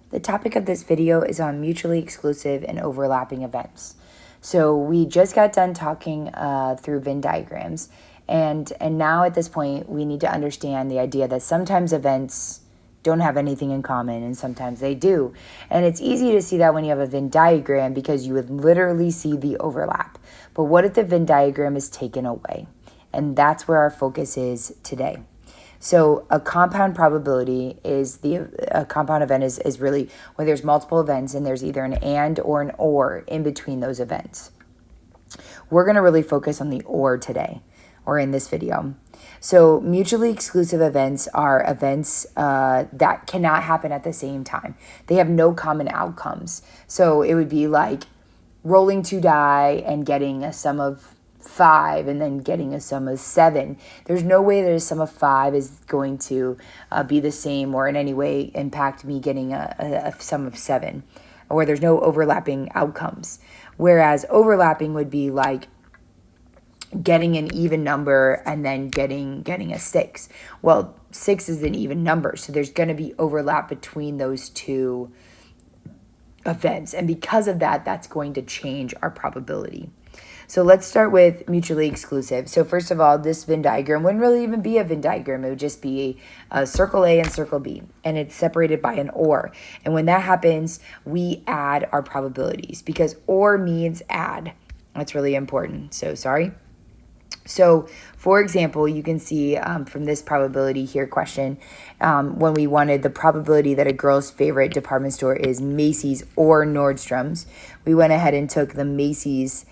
The topic of this video is on mutually exclusive and overlapping events. So we just got done talking through Venn diagrams, and now at this point we need to understand the idea that sometimes events don't have anything in common and sometimes they do. And it's easy to see that when you have a Venn diagram because you would literally see the overlap. But what if the Venn diagram is taken away? And that's where our focus is today. So a compound probability is a compound event is really when there's multiple events and there's either an and or an or in between those events. We're going to really focus on the or today, or in this video. So mutually exclusive events are events that cannot happen at the same time. They have no common outcomes. So it would be like rolling 2 die and getting a sum of 5 and then getting a sum of 7. There's no way that a sum of 5 is going to be the same or in any way impact me getting a sum of 7, or there's no overlapping outcomes. Whereas overlapping would be like getting an even number and then getting a 6. Well, 6 is an even number, so there's going to be overlap between those two events. And because of that, that's going to change our probability. So let's start with mutually exclusive. So first of all, this Venn diagram wouldn't really even be a Venn diagram. It would just be a circle A and circle B, and it's separated by an or. And when that happens, we add our probabilities because or means add. That's really important. So, for example, you can see from this probability here question, when we wanted the probability that a girl's favorite department store is Macy's or Nordstrom's, we went ahead and took the Macy's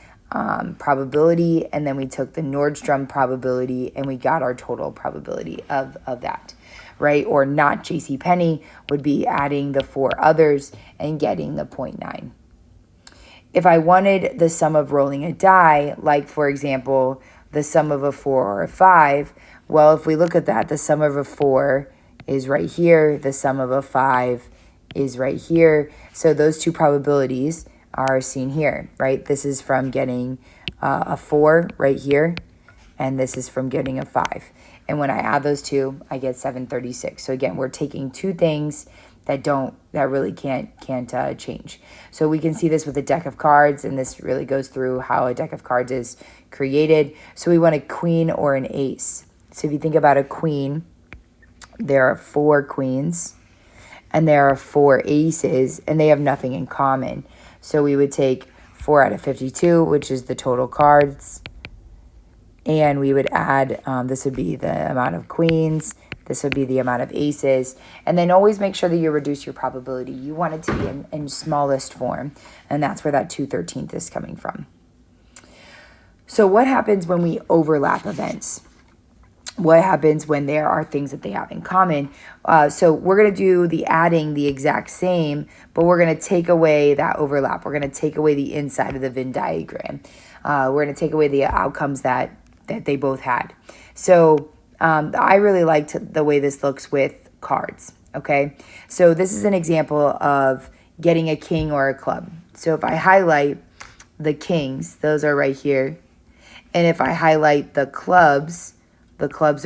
probability, and then we took the Nordstrom probability, and we got our total probability of that, right? Or not JCPenney would be adding the 4 others and getting the 0.9. If I wanted the sum of rolling a die, like for example, the sum of a 4 or a 5, well, if we look at that, the sum of a 4 is right here, the sum of a 5 is right here. So those two probabilities are seen here, right? This is from getting a 4 right here, and this is from getting a 5. And when I add those two, I get 736. So again, we're taking two things that really can't change. So we can see this with a deck of cards, and this really goes through how a deck of cards is created. So we want a queen or an ace. So if you think about a queen, there are 4 queens, and there are 4 aces, and they have nothing in common. So we would take 4 out of 52, which is the total cards, and we would add, this would be the amount of queens, this would be the amount of aces, and then always make sure that you reduce your probability. You want it to be in smallest form, and that's where that 2/13 is coming from. So what happens when we overlap events? What happens when there are things that they have in common? So we're going to do the adding the exact same, but we're going to take away that overlap. We're going to take away the inside of the Venn diagram. We're going to take away the outcomes that they both had. So I really liked the way this looks with cards, okay? So this is an example of getting a king or a club. So if I highlight the kings, those are right here. And if I highlight the clubs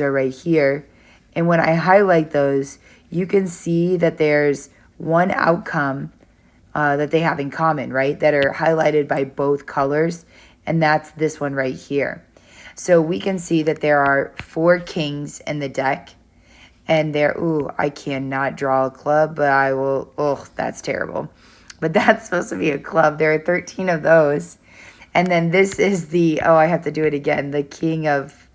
are right here. And when I highlight those, you can see that there's one outcome that they have in common, right? That are highlighted by both colors. And that's this one right here. So we can see that there are 4 kings in the deck. And I cannot draw a club, but I will, that's terrible. But that's supposed to be a club. There are 13 of those. And then this is I have to do it again, the king of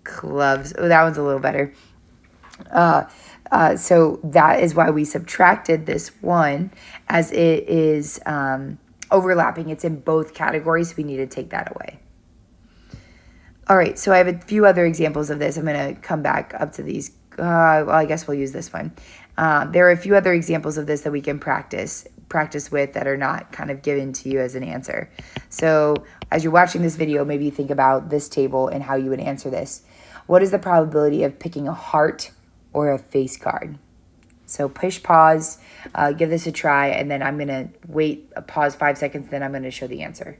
clubs. Oh, that one's a little better. So that is why we subtracted this one, as it is overlapping. It's in both categories. We need to take that away. All right, so I have a few other examples of this. I'm going to come back up to these. Well, I guess we'll use this one. There are a few other examples of this that we can practice with that are not kind of given to you as an answer. So as you're watching this video, maybe you think about this table and how you would answer this. What is the probability of picking a heart or a face card? So push pause, give this a try, and then I'm going to pause 5 seconds, then I'm going to show the answer.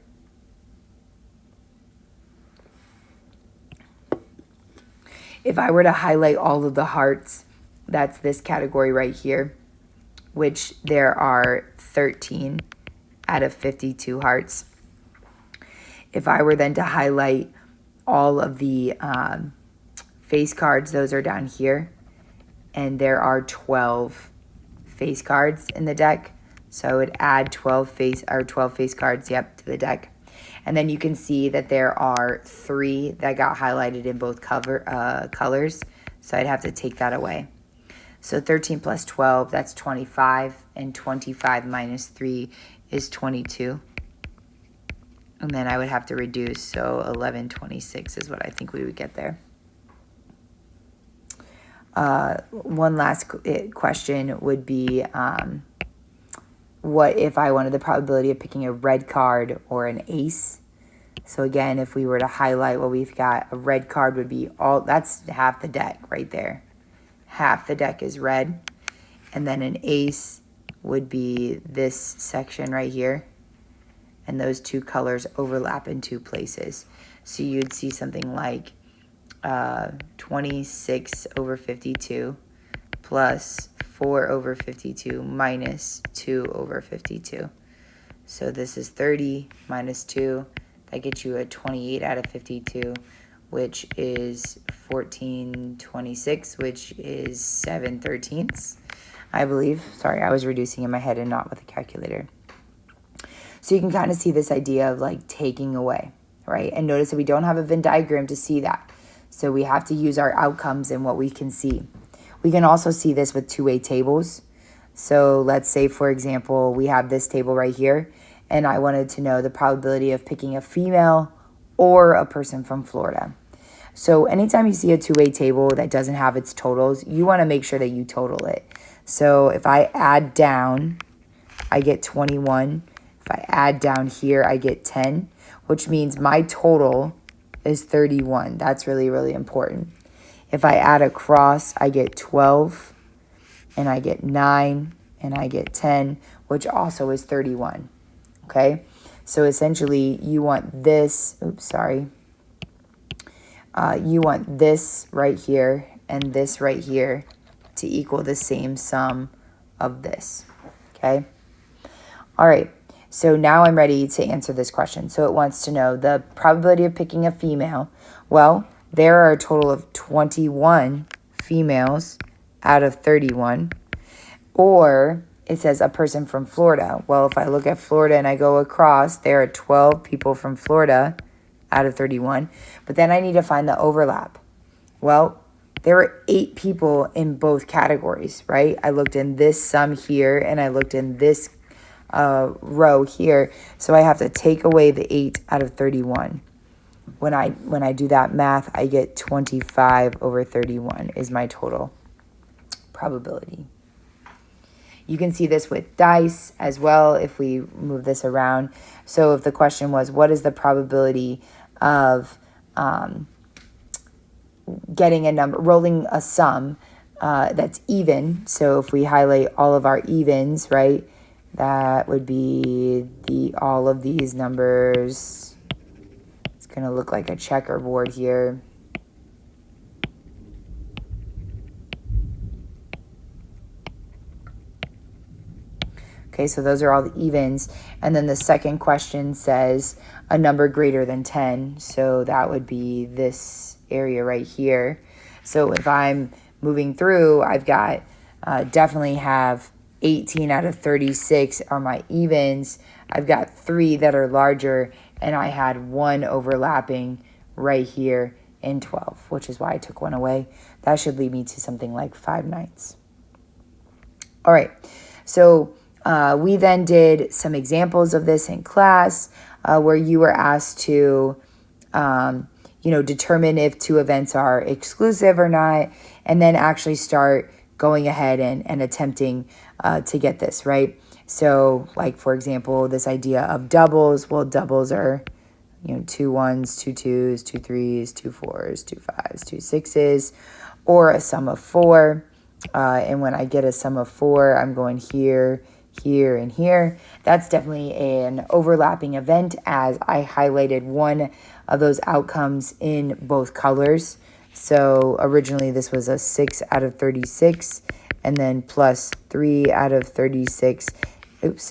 If I were to highlight all of the hearts, that's this category right here. which there are 13 out of 52 hearts. If I were then to highlight all of the face cards, those are down here, and there are 12 face cards in the deck. So I would add 12 face cards, yep, to the deck. And then you can see that there are 3 that got highlighted in both colors. So I'd have to take that away. So 13 plus 12, that's 25. And 25 minus 3 is 22. And then I would have to reduce. So 1126 is what I think we would get there. One last question would be, what if I wanted the probability of picking a red card or an ace? So again, if we were to highlight what we've got, a red card would be that's half the deck right there. Half the deck is red. And then an ace would be this section right here. And those 2 colors overlap in 2 places. So you'd see something like 26 over 52 plus 4 over 52 minus 2 over 52. So this is 30 minus 2. That gets you a 28 out of 52, which is 1426, which is 7/13, I believe. Sorry, I was reducing in my head and not with a calculator. So you can kind of see this idea of like taking away, right? And notice that we don't have a Venn diagram to see that. So we have to use our outcomes and what we can see. We can also see this with two-way tables. So let's say, for example, we have this table right here, and I wanted to know the probability of picking a female or a person from Florida. So anytime you see a two-way table that doesn't have its totals, you want to make sure that you total it. So if I add down, I get 21. If I add down here, I get 10, which means my total is 31. That's really, really important. If I add across, I get 12, and I get 9, and I get 10, which also is 31. Okay? So essentially, you want this, you want this right here and this right here to equal the same sum of this. Okay? All right. So now I'm ready to answer this question. So it wants to know the probability of picking a female. Well, there are a total of 21 females out of 31. Or it says a person from Florida. Well, if I look at Florida and I go across, there are 12 people from Florida out of 31. But then I need to find the overlap. Well, there were 8 people in both categories, right? I looked in this sum here and I looked in this row here. So I have to take away the 8 out of 31. When I do that math, I get 25 over 31 is my total probability. You can see this with dice as well if we move this around. So if the question was, what is the probability of getting a number, rolling a sum that's even? So if we highlight all of our evens, right, that would be all of these numbers. It's going to look like a checkerboard here. Okay, so those are all the evens. And then the second question says a number greater than 10. So that would be this area right here. So if I'm moving through, I've got definitely have 18 out of 36 are my evens. I've got 3 that are larger, and I had 1 overlapping right here in 12, which is why I took 1 away. That should lead me to something like 5 9ths. All right, so we then did some examples of this in class where you were asked to, determine if 2 events are exclusive or not, and then actually start going ahead and attempting to get this, right? So, like, for example, this idea of doubles. Well, doubles are, 2 1s, 2 2s, 2 3s, 2 4s, 2 5s, 2 6s, or a sum of 4. And when I get a sum of 4, I'm going here, here, and here. That's definitely an overlapping event, as I highlighted one of those outcomes in both colors. So originally this was a 6 out of 36, and then plus 3 out of 36,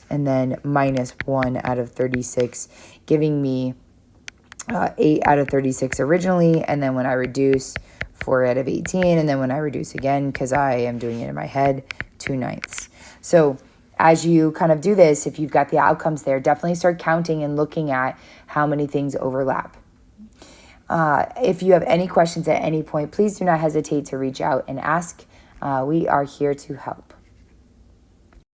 and then minus 1 out of 36, giving me 8 out of 36 originally, and then when I reduce, 4 out of 18, and then when I reduce again, because I am doing it in my head, 2/9. So as you kind of do this, if you've got the outcomes there, definitely start counting and looking at how many things overlap. If you have any questions at any point, please do not hesitate to reach out and ask. We are here to help.